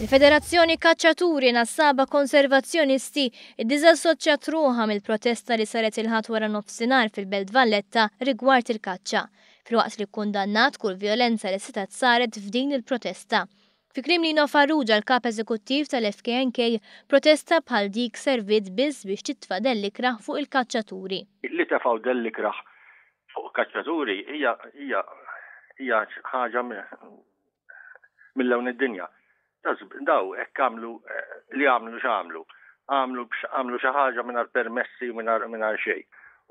Il-Federazzjoni Kaċċaturi Nassaba Konservazzjonisti iddiżassoċjat ruħha mill-protesta li saret il-ħadd wara nofsinhar fil-Belt Valletta rigward il-kaċċa, filwaqt li kkundannat kull vjolenza li setat saret f'din il-protesta. Fi kliem Lino Farrugia l-kap eżekuttiv tal-FKNK, protesta bħal dik servit biss biex titfa' dell-ikraħ fuq il-kaċċaturi. Li tefgħu dell-ikraħ fuq kaċċaturi hija ħaġa mill-ewwel id-dinja. Daw hekk għamlu li għamlu x'għamlu. Għamlu xi ħaġa mingħajr permessi u mingħajr xejn.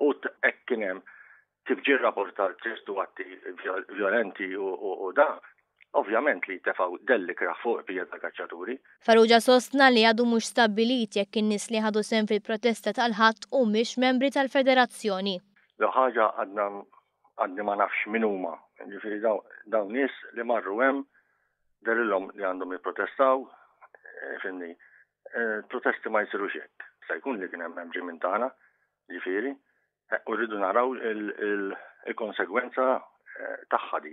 U hekk kien hemm tifġir rapportar ċertu atti violenti u da, ovvjament li tefgħu dell-ikraħ fuq bija tal-kaċċaturi. Farrugia sostna li għadu mhux stabbilit jekk in-nies li ħadu sehem fil-protesta tal-ħadd humiex membri tal-Federazzjoni. Ħaġa għadni ma nafx min huma. Ġifieri dawn nies li marru hemm darilhom li għandhom jipprotestaw, finni, protesti ma jsirux hekk. Se jkun li kien hemm membri minn tagħna, ġifieri, u rridu naraw il-konsegwenza tagħha di,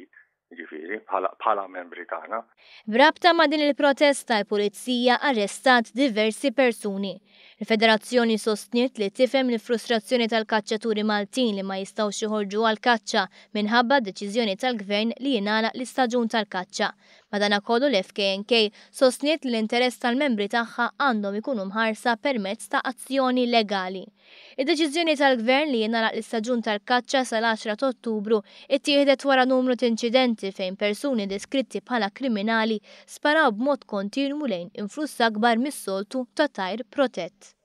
ġifieri, bħala membri tagħna. B'rabta ma' din il-protesta l-Pulizija arrestat diversi persuni. Il-Federazzjoni sostniet li tifhem l-frustrazzjoni tal-kaċċaturi Maltin li ma jistgħux joħorġu għall-kaċċa minħabba deċiżjoni tal-Gvern li jingħalaq l-istaġun tal-kaċċa. Madankollu l-FKNK sostniet li l-interess tal-membri tagħha għandhom ikunu mħarsa permezz ta' azzjoni legali. Id-deċiżjoni tal-Gvern li jingħalaq l-istaġun tal-kaċċa sal-10 ta' Ottubru ittieħdet wara numru ta' inċidenti fejn persuni deskritti bħala kriminali sparaw b'mod kontinwu lejn influss akbar mis-soltu ta' tajr protett.